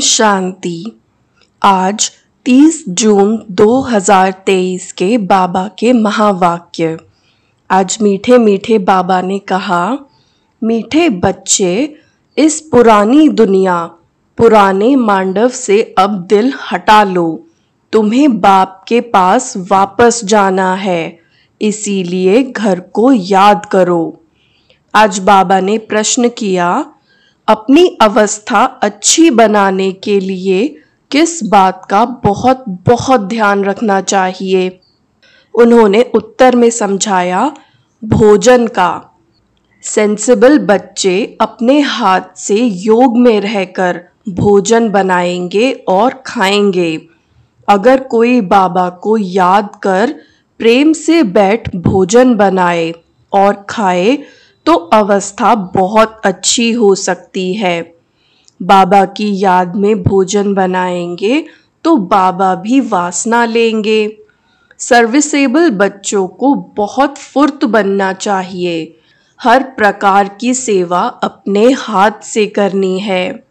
शांति। आज 30 जून 2023 के बाबा के महावाक्य। आज मीठे मीठे बाबा ने कहा, मीठे बच्चे, इस पुरानी दुनिया, पुराने मांडव से अब दिल हटा लो। तुम्हें बाप के पास वापस जाना है, इसीलिए घर को याद करो। आज बाबा ने प्रश्न किया, अपनी अवस्था अच्छी बनाने के लिए किस बात का बहुत बहुत ध्यान रखना चाहिए। उन्होंने उत्तर में समझाया, भोजन का। सेंसिबल बच्चे अपने हाथ से योग में रहकर भोजन बनाएंगे और खाएंगे। अगर कोई बाबा को याद कर प्रेम से बैठ भोजन बनाए और खाए तो अवस्था बहुत अच्छी हो सकती है। बाबा की याद में भोजन बनाएंगे तो बाबा भी वासना लेंगे। सर्विसेबल बच्चों को बहुत फुर्त बनना चाहिए। हर प्रकार की सेवा अपने हाथ से करनी है।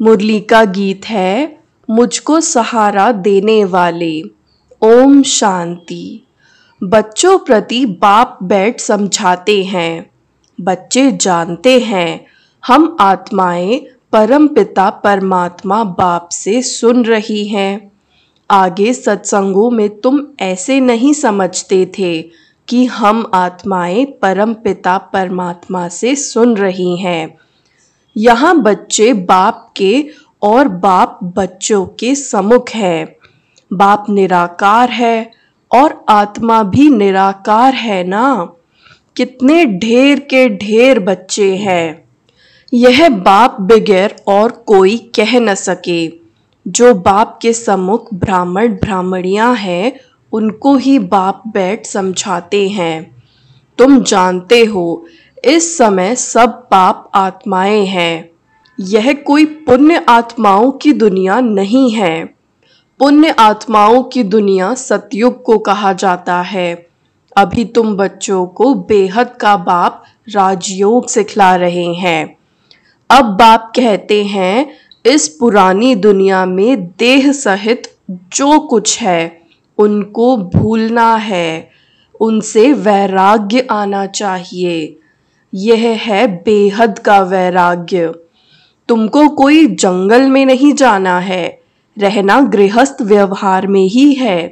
मुरली का गीत है, मुझको सहारा देने वाले। ओम शांति। बच्चों प्रति बाप बैठ समझाते हैं। बच्चे जानते हैं हम आत्माएं परमपिता परमात्मा बाप से सुन रही हैं। आगे सत्संगों में तुम ऐसे नहीं समझते थे कि हम आत्माएं परमपिता परमात्मा से सुन रही हैं। यहाँ बच्चे बाप के और बाप बच्चों के सम्मुख है। बाप निराकार है और आत्मा भी निराकार है ना। कितने ढेर के ढेर बच्चे हैं। यह बाप बगैर और कोई कह न सके। जो बाप के सम्मुख ब्राह्मण ब्राह्मणियां हैं, उनको ही बाप बैठ समझाते हैं। तुम जानते हो, इस समय सब पाप आत्माएं हैं। यह कोई पुण्य आत्माओं की दुनिया नहीं है। पुण्य आत्माओं की दुनिया सतयुग को कहा जाता है। अभी तुम बच्चों को बेहद का बाप राजयोग सिखला रहे हैं। अब बाप कहते हैं, इस पुरानी दुनिया में देह सहित जो कुछ है उनको भूलना है, उनसे वैराग्य आना चाहिए। यह है बेहद का वैराग्य। तुमको कोई जंगल में नहीं जाना है, रहना गृहस्थ व्यवहार में ही है,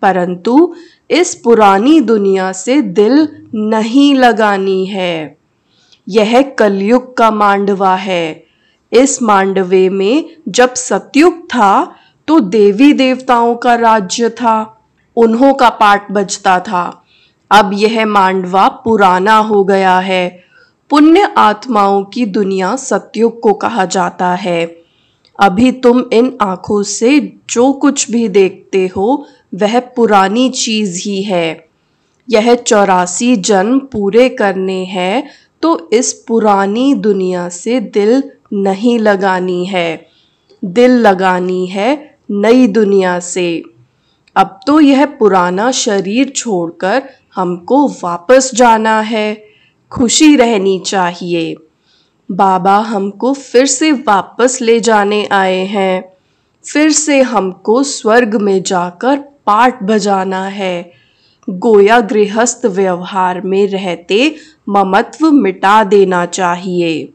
परंतु इस पुरानी दुनिया से दिल नहीं लगानी है। यह कलयुग का मांडवा है। इस मांडवे में जब सतयुग था तो देवी देवताओं का राज्य था, उन्हों का पाठ बजता था। अब यह मांडवा पुराना हो गया है। पुण्य आत्माओं की दुनिया सतयुग को कहा जाता है। अभी तुम इन आंखों से जो कुछ भी देखते हो वह पुरानी चीज ही है। यह 84 जन्म पूरे करने हैं तो इस पुरानी दुनिया से दिल नहीं लगानी है। दिल लगानी है नई दुनिया से। अब तो यह पुराना शरीर छोड़कर हमको वापस जाना है। खुशी रहनी चाहिए। बाबा हमको फिर से वापस ले जाने आए हैं। फिर से हमको स्वर्ग में जाकर पाठ बजाना है। गोया गृहस्थ व्यवहार में रहते ममत्व मिटा देना चाहिए।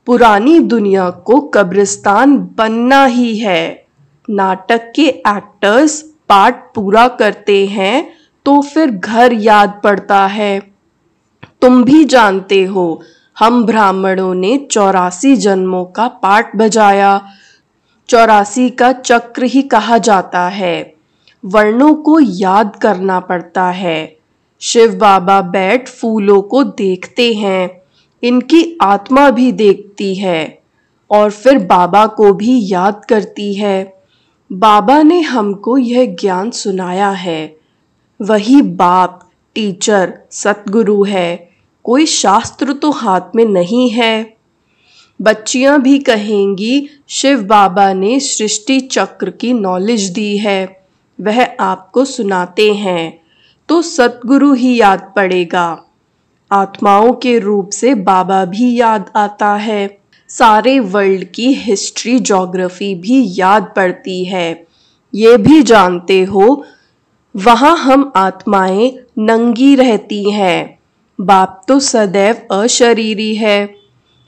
पुरानी दुनिया को कब्रिस्तान बनना ही है। नाटक के एक्टर्स पाठ पूरा करते हैं तो फिर घर याद पड़ता है। तुम भी जानते हो, हम ब्राह्मणों ने 84 जन्मों का पाठ बजाया। 84 का चक्र ही कहा जाता है। वर्णों को याद करना पड़ता है। शिव बाबा बैठ फूलों को देखते हैं, इनकी आत्मा भी देखती है और फिर बाबा को भी याद करती है। बाबा ने हमको यह ज्ञान सुनाया है। वही बाप, टीचर, सतगुरु है। कोई शास्त्र तो हाथ में नहीं है। बच्चियां भी कहेंगी, शिव बाबा ने सृष्टि चक्र की नॉलेज दी है, वह आपको सुनाते हैं, तो सतगुरु ही याद पड़ेगा। आत्माओं के रूप से बाबा भी याद आता है। सारे वर्ल्ड की हिस्ट्री ज्योग्राफी भी याद पड़ती है। ये भी जानते हो वहाँ हम आत्माएं नंगी रहती हैं। बाप तो सदैव अशरीरी है।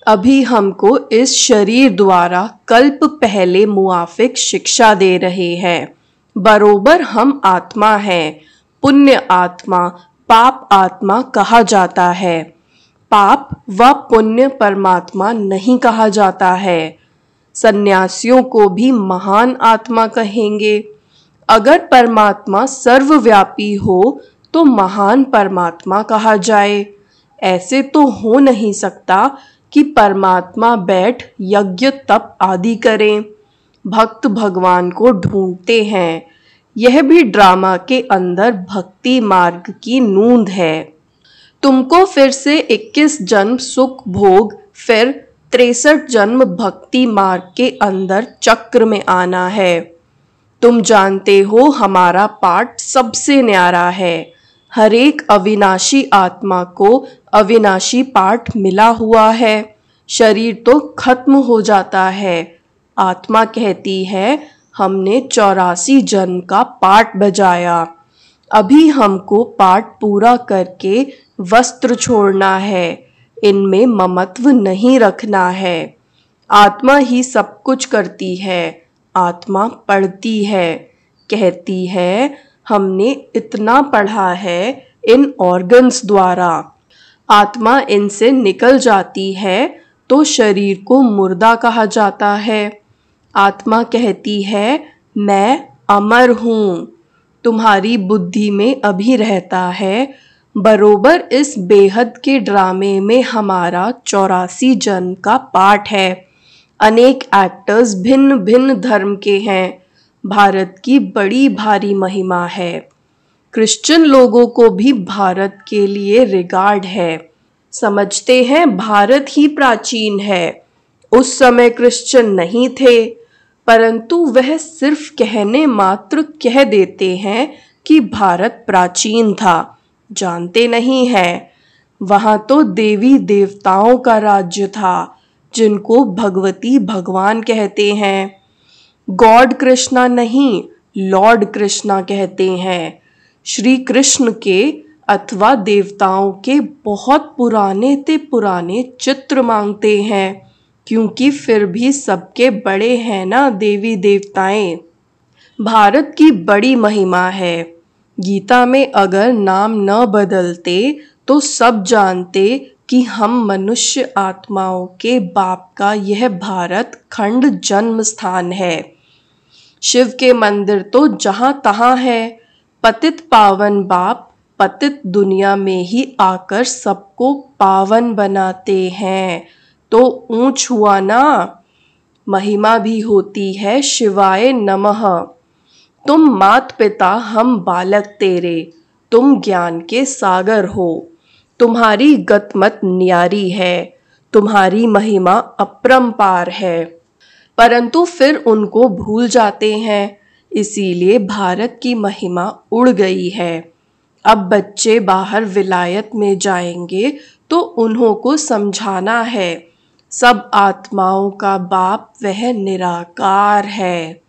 अभी हमको इस शरीर द्वारा कल्प पहले मुआफिक शिक्षा दे रहे हैं। बरोबर हम आत्मा हैं। पुण्य आत्मा, पाप आत्मा कहा जाता है। पाप व पुण्य परमात्मा नहीं कहा जाता है। सन्यासियों को भी महान आत्मा कहेंगे। अगर परमात्मा सर्वव्यापी हो तो महान परमात्मा कहा जाए। ऐसे तो हो नहीं सकता कि परमात्मा बैठ यज्ञ तप आदि करें। भक्त भगवान को ढूंढते हैं। यह भी ड्रामा के अंदर भक्ति मार्ग की नूंद है। तुमको फिर से 21 जन्म सुख भोग, फिर 63 जन्म भक्ति मार्ग के अंदर चक्र में आना है। तुम जानते हो हमारा पाठ सबसे न्यारा है। हर एक अविनाशी आत्मा को अविनाशी पाठ मिला हुआ है। शरीर तो खत्म हो जाता है। आत्मा कहती है हमने 84 जन्म का पाठ बजाया। अभी हमको पाठ पूरा करके वस्त्र छोड़ना है। इनमें ममत्व नहीं रखना है। आत्मा ही सब कुछ करती है। आत्मा पढ़ती है, कहती है हमने इतना पढ़ा है इन ऑर्गन्स द्वारा। आत्मा इनसे निकल जाती है तो शरीर को मुर्दा कहा जाता है। आत्मा कहती है मैं अमर हूँ। तुम्हारी बुद्धि में अभी रहता है। बरोबर इस बेहद के ड्रामे में हमारा 84 जन्म का पाठ है। अनेक एक्टर्स भिन्न भिन्न धर्म के हैं। भारत की बड़ी भारी महिमा है। क्रिश्चियन लोगों को भी भारत के लिए रिगार्ड है। समझते हैं भारत ही प्राचीन है। उस समय क्रिश्चियन नहीं थे, परंतु वह सिर्फ कहने मात्र कह देते हैं कि भारत प्राचीन था। जानते नहीं हैं वहाँ तो देवी देवताओं का राज्य था, जिनको भगवती भगवान कहते हैं। गॉड कृष्णा नहीं, लॉर्ड कृष्णा कहते हैं। श्री कृष्ण के अथवा देवताओं के बहुत पुराने ते पुराने चित्र मांगते हैं, क्योंकि फिर भी सबके बड़े हैं ना देवी देवताएं। भारत की बड़ी महिमा है। गीता में अगर नाम न बदलते तो सब जानते कि हम मनुष्य आत्माओं के बाप का यह भारत खंड जन्म स्थान है। शिव के मंदिर तो जहां तहां है। पतित पावन बाप पतित दुनिया में ही आकर सबको पावन बनाते हैं। तो ऊंच हुआ ना। महिमा भी होती है शिवाय नमः। तुम मात पिता हम बालक तेरे, तुम ज्ञान के सागर हो। तुम्हारी गतमत न्यारी है, तुम्हारी महिमा अपरंपार है। परंतु फिर उनको भूल जाते हैं। इसीलिए भारत की महिमा उड़ गई है। अब बच्चे बाहर विलायत में जाएंगे तो उन्हों को समझाना है सब आत्माओं का बाप वह निराकार है।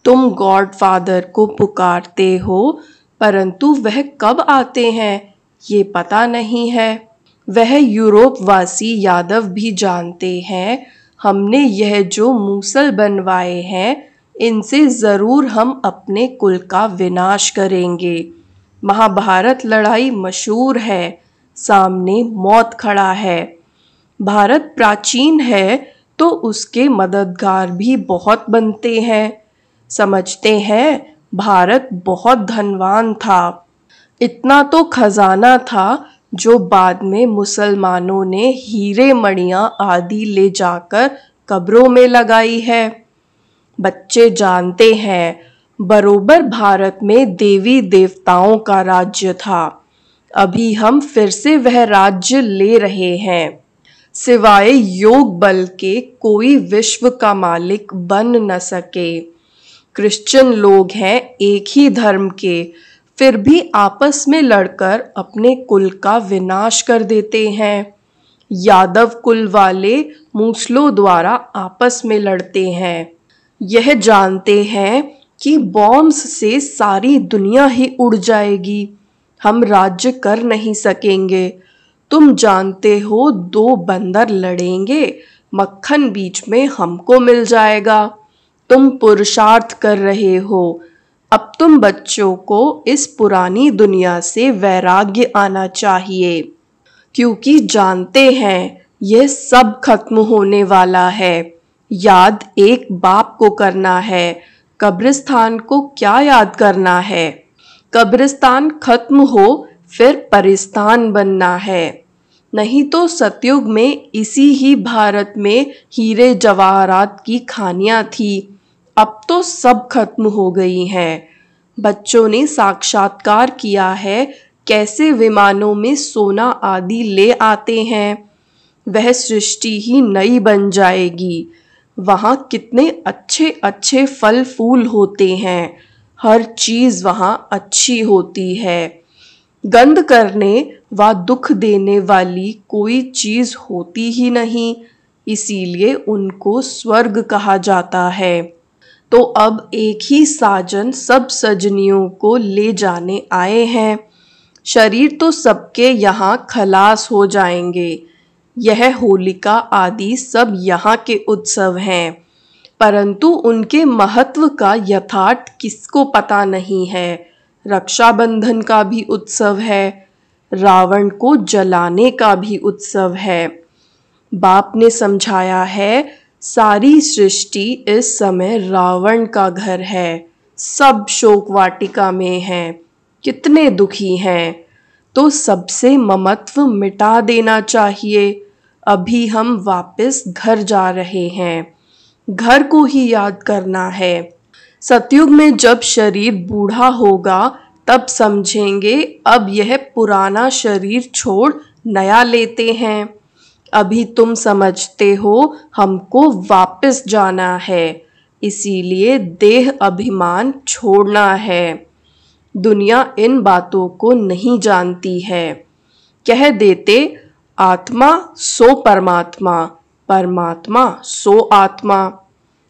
तुम गॉड फादर को पुकारते हो, परंतु वह कब आते हैं ये पता नहीं है। वह यूरोप वासी यादव भी जानते हैं हमने यह जो मूसल बनवाए हैं इनसे जरूर हम अपने कुल का विनाश करेंगे। महाभारत लड़ाई मशहूर है, सामने मौत खड़ा है। भारत प्राचीन है तो उसके मददगार भी बहुत बनते हैं। समझते हैं भारत बहुत धनवान था। इतना तो खजाना था जो बाद में मुसलमानों ने हीरे मणियां आदि ले जाकर कब्रों में लगाई है। बच्चे जानते हैं बरोबर भारत में देवी देवताओं का राज्य था। अभी हम फिर से वह राज्य ले रहे हैं। सिवाय योग बल के कोई विश्व का मालिक बन न सके। क्रिश्चियन लोग हैं एक ही धर्म के, फिर भी आपस में लड़कर अपने कुल का विनाश कर देते हैं। यादव कुल वाले मूसलों द्वारा आपस में लड़ते हैं। यह जानते हैं कि बॉम्ब्स से सारी दुनिया ही उड़ जाएगी, हम राज्य कर नहीं सकेंगे। तुम जानते हो 2 बंदर लड़ेंगे, मक्खन बीच में हमको मिल जाएगा। तुम पुरुषार्थ कर रहे हो, अब तुम बच्चों को इस पुरानी दुनिया से वैराग्य आना चाहिए, क्योंकि जानते हैं यह सब खत्म होने वाला है। याद एक बाप को करना है, कब्रिस्तान को क्या याद करना है। कब्रिस्तान खत्म हो फिर परिस्तान बनना है। नहीं तो सतयुग में इसी ही भारत में हीरे जवाहरात की खानियां थी, अब तो सब खत्म हो गई हैं। बच्चों ने साक्षात्कार किया है कैसे विमानों में सोना आदि ले आते हैं। वह सृष्टि ही नई बन जाएगी। वहाँ कितने अच्छे अच्छे फल फूल होते हैं, हर चीज वहाँ अच्छी होती है। गंध करने व दुख देने वाली कोई चीज होती ही नहीं, इसीलिए उनको स्वर्ग कहा जाता है। तो अब एक ही साजन सब सजनियों को ले जाने आए हैं। शरीर तो सबके यहाँ खलास हो जाएंगे। यह होलिका आदि सब यहाँ के उत्सव हैं, परंतु उनके महत्व का यथार्थ किसको पता नहीं है। रक्षाबंधन का भी उत्सव है, रावण को जलाने का भी उत्सव है। बाप ने समझाया है सारी सृष्टि इस समय रावण का घर है, सब शोक वाटिका में हैं, कितने दुखी हैं। तो सबसे ममत्व मिटा देना चाहिए। अभी हम वापस घर जा रहे हैं, घर को ही याद करना है। सतयुग में जब शरीर बूढ़ा होगा तब समझेंगे अब यह पुराना शरीर छोड़ नया लेते हैं। अभी तुम समझते हो हमको वापस जाना है, इसीलिए देह अभिमान छोड़ना है। दुनिया इन बातों को नहीं जानती है। कह देते आत्मा सो परमात्मा, परमात्मा सो आत्मा।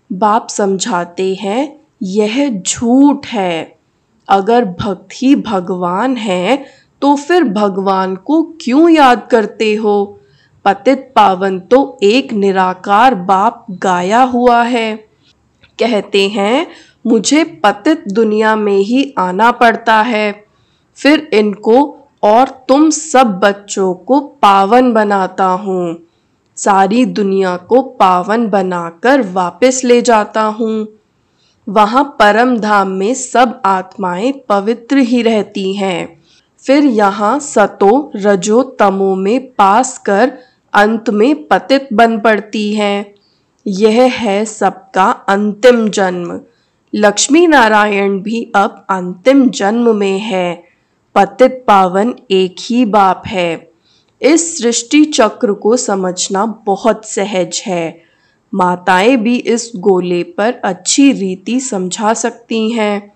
बाप समझाते हैं यह झूठ है। अगर भक्त ही भगवान है तो फिर भगवान को क्यों याद करते हो। पतित पावन तो एक निराकार बाप गाया हुआ है। कहते हैं मुझे पतित दुनिया में ही आना पड़ता है, फिर इनको और तुम सब बच्चों को पावन बनाता हूँ, सारी दुनिया को पावन बनाकर वापस ले जाता हूँ। वहाँ परम धाम में सब आत्माएं पवित्र ही रहती हैं, फिर यहाँ सतो रजो तमो में पास कर अंत में पतित बन पड़ती हैं। यह है सबका अंतिम जन्म। लक्ष्मी नारायण भी अब अंतिम जन्म में है। पतित पावन एक ही बाप है। इस सृष्टि चक्र को समझना बहुत सहज है। माताएं भी इस गोले पर अच्छी रीति समझा सकती हैं।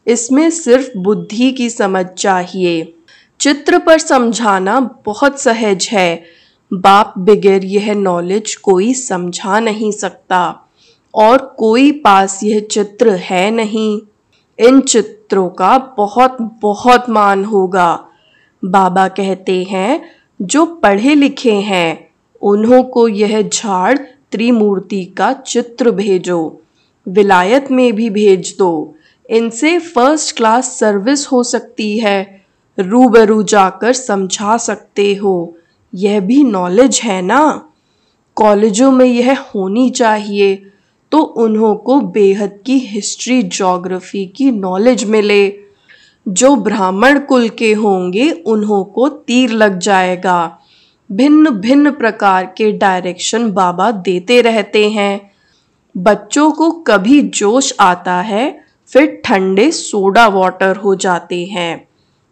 इसमें सिर्फ बुद्धि की समझ चाहिए। चित्र पर समझाना बहुत सहज है। बाप बगैर यह नॉलेज कोई समझा नहीं सकता और कोई पास यह चित्र है नहीं। इन चित्रों का बहुत बहुत मान होगा। बाबा कहते हैं जो पढ़े लिखे हैं उन्हों को यह झाड़ त्रिमूर्ति का चित्र भेजो, विलायत में भी भेज दो। इनसे फर्स्ट क्लास सर्विस हो सकती है। रूबरू जाकर समझा सकते हो। यह भी नॉलेज है ना। कॉलेजों में यह होनी चाहिए तो उन्हों को बेहद की हिस्ट्री ज्योग्राफी की नॉलेज मिले। जो ब्राह्मण कुल के होंगे उन्हों को तीर लग जाएगा। भिन्न भिन्न प्रकार के डायरेक्शन बाबा देते रहते हैं। बच्चों को कभी जोश आता है फिर ठंडे सोडा वाटर हो जाते हैं।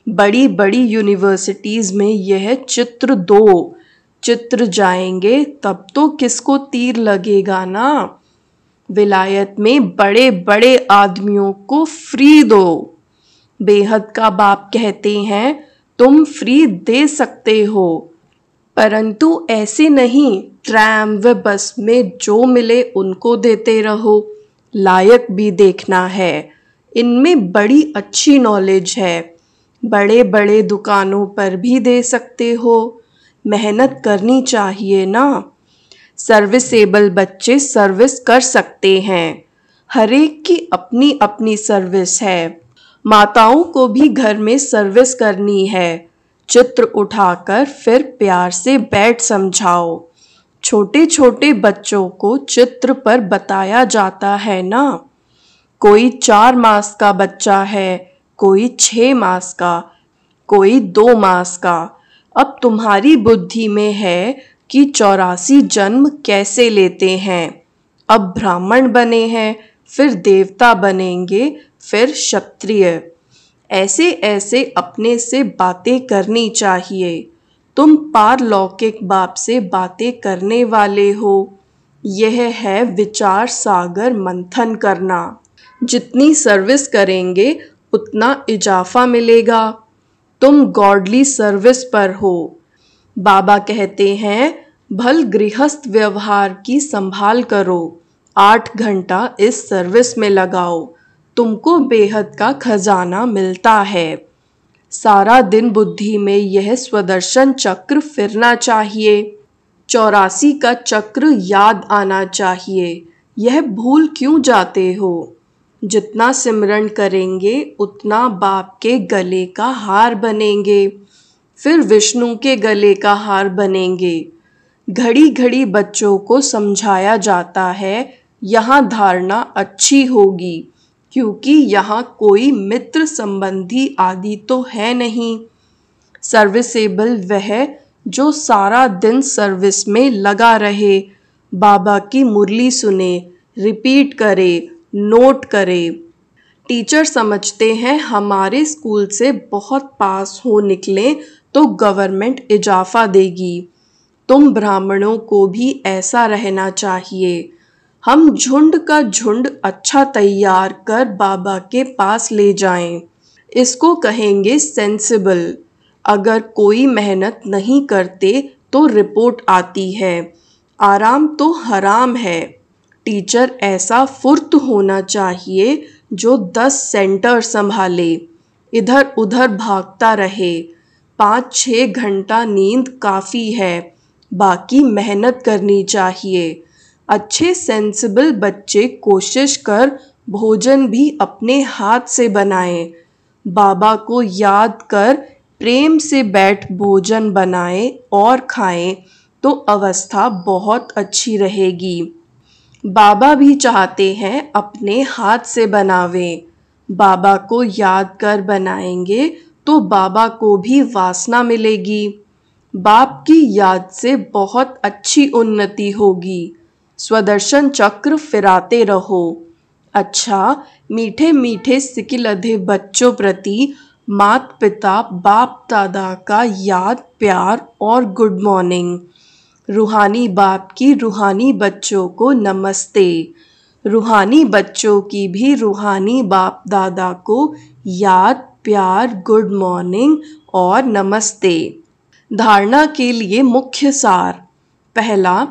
बड़ी बड़ी यूनिवर्सिटीज में यह चित्र दो, चित्र जाएंगे तब तो किसको तीर लगेगा ना। विलायत में बड़े बड़े आदमियों को फ्री दो। बेहद का बाप कहते हैं तुम फ्री दे सकते हो, परंतु ऐसे नहीं, ट्रैम व बस में जो मिले उनको देते रहो। लायक भी देखना है, इनमें बड़ी अच्छी नॉलेज है। बड़े बड़े दुकानों पर भी दे सकते हो, मेहनत करनी चाहिए ना। सर्विसेबल बच्चे सर्विस कर सकते हैं, हर एक की अपनी अपनी सर्विस है। माताओं को भी घर में सर्विस करनी है। चित्र उठाकर फिर प्यार से बैठ समझाओ। छोटे छोटे बच्चों को चित्र पर बताया जाता है ना। कोई 4 मास का बच्चा है, कोई 6 मास का, कोई 2 मास का। अब तुम्हारी बुद्धि में है कि 84 जन्म कैसे लेते हैं। अब ब्राह्मण बने हैं, फिर देवता बनेंगे, फिर क्षत्रिय। ऐसे ऐसे अपने से बातें करनी चाहिए। तुम पारलौकिक बाप से बातें करने वाले हो। यह है विचार सागर मंथन करना। जितनी सर्विस करेंगे उतना इजाफा मिलेगा। तुम गॉडली सर्विस पर हो। बाबा कहते हैं, भल गृहस्थ व्यवहार की संभाल करो, 8 घंटा इस सर्विस में लगाओ, तुमको बेहद का खजाना मिलता है। सारा दिन बुद्धि में यह स्वदर्शन चक्र फिरना चाहिए। 84 का चक्र याद आना चाहिए। यह भूल क्यों जाते हो? जितना सिमरन करेंगे उतना बाप के गले का हार बनेंगे, फिर विष्णु के गले का हार बनेंगे। घड़ी घड़ी बच्चों को समझाया जाता है, यहाँ धारणा अच्छी होगी, क्योंकि यहाँ कोई मित्र संबंधी आदि तो है नहीं। सर्विसेबल वह जो सारा दिन सर्विस में लगा रहे, बाबा की मुरली सुने, रिपीट करे, नोट करे। टीचर समझते हैं हमारे स्कूल से बहुत पास हो निकले तो गवर्नमेंट इजाफा देगी। तुम ब्राह्मणों को भी ऐसा रहना चाहिए। हम झुंड का झुंड अच्छा तैयार कर बाबा के पास ले जाएं। इसको कहेंगे सेंसिबल। अगर कोई मेहनत नहीं करते तो रिपोर्ट आती है, आराम तो हराम है। टीचर ऐसा फुर्त होना चाहिए जो 10 सेंटर संभाले, इधर उधर भागता रहे। 5-6 घंटा नींद काफ़ी है, बाकी मेहनत करनी चाहिए। अच्छे सेंसिबल बच्चे कोशिश कर भोजन भी अपने हाथ से बनाएं। बाबा को याद कर प्रेम से बैठ भोजन बनाएं और खाएं तो अवस्था बहुत अच्छी रहेगी। बाबा भी चाहते हैं अपने हाथ से बनावें। बाबा को याद कर बनाएंगे तो बाबा को भी वासना मिलेगी। बाप की याद से बहुत अच्छी उन्नति होगी। स्वदर्शन चक्र फिराते रहो। अच्छा, मीठे मीठे सिकिलधे बच्चों प्रति मात पिता बाप दादा का याद प्यार और गुड मॉर्निंग। रूहानी बाप की रूहानी बच्चों को नमस्ते। रूहानी बच्चों की भी रूहानी बाप दादा को याद प्यार गुड मॉर्निंग और नमस्ते। धारणा के लिए मुख्य सार। पहला,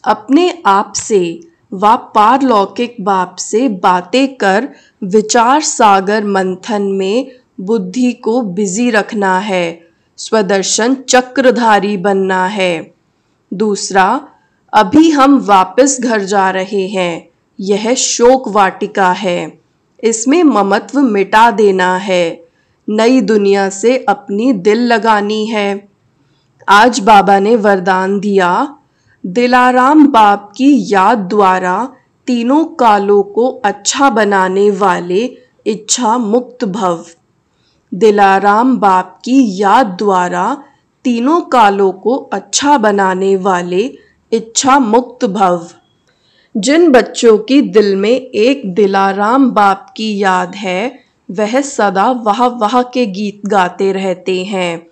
अपने आप से व पारलौकिक बाप से बातें कर विचार सागर मंथन में बुद्धि को बिजी रखना है, स्वदर्शन चक्रधारी बनना है। दूसरा, अभी हम वापस घर जा रहे हैं, यह शोक वाटिका है, इसमें ममत्व मिटा देना है, नई दुनिया से अपनी दिल लगानी है। आज बाबा ने वरदान दिया, दिलाराम बाप की याद द्वारा तीनों कालों को अच्छा बनाने वाले इच्छा मुक्त भव। दिलाराम बाप की याद द्वारा तीनों कालों को अच्छा बनाने वाले इच्छा मुक्त भव। जिन बच्चों की दिल में एक दिलाराम बाप की याद है, वह सदा वाह वाह के गीत गाते रहते हैं।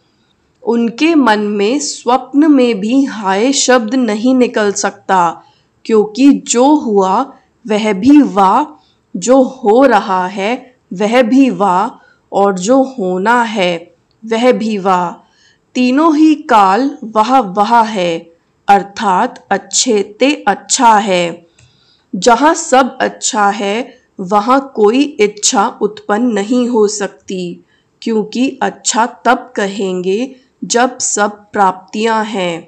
उनके मन में स्वप्न में भी हाय शब्द नहीं निकल सकता, क्योंकि जो हुआ वह भी वाह, जो हो रहा है वह भी वाह, और जो होना है वह भी वाह। तीनों ही काल वह वह है, अर्थात अच्छे ते अच्छा है। जहाँ सब अच्छा है वहाँ कोई इच्छा उत्पन्न नहीं हो सकती, क्योंकि अच्छा तब कहेंगे जब सब प्राप्तियां हैं।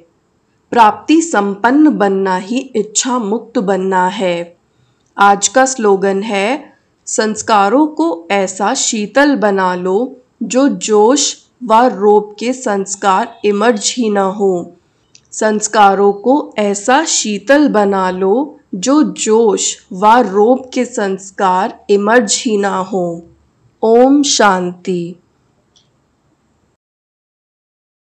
प्राप्ति संपन्न बनना ही इच्छा मुक्त बनना है। आज का स्लोगन है, संस्कारों को ऐसा शीतल बना लो जो जोश व रोब के संस्कार इमर्ज ही न हो। संस्कारों को ऐसा शीतल बना लो जो जोश व रोब के संस्कार इमर्ज ही ना हो। ओम शांति।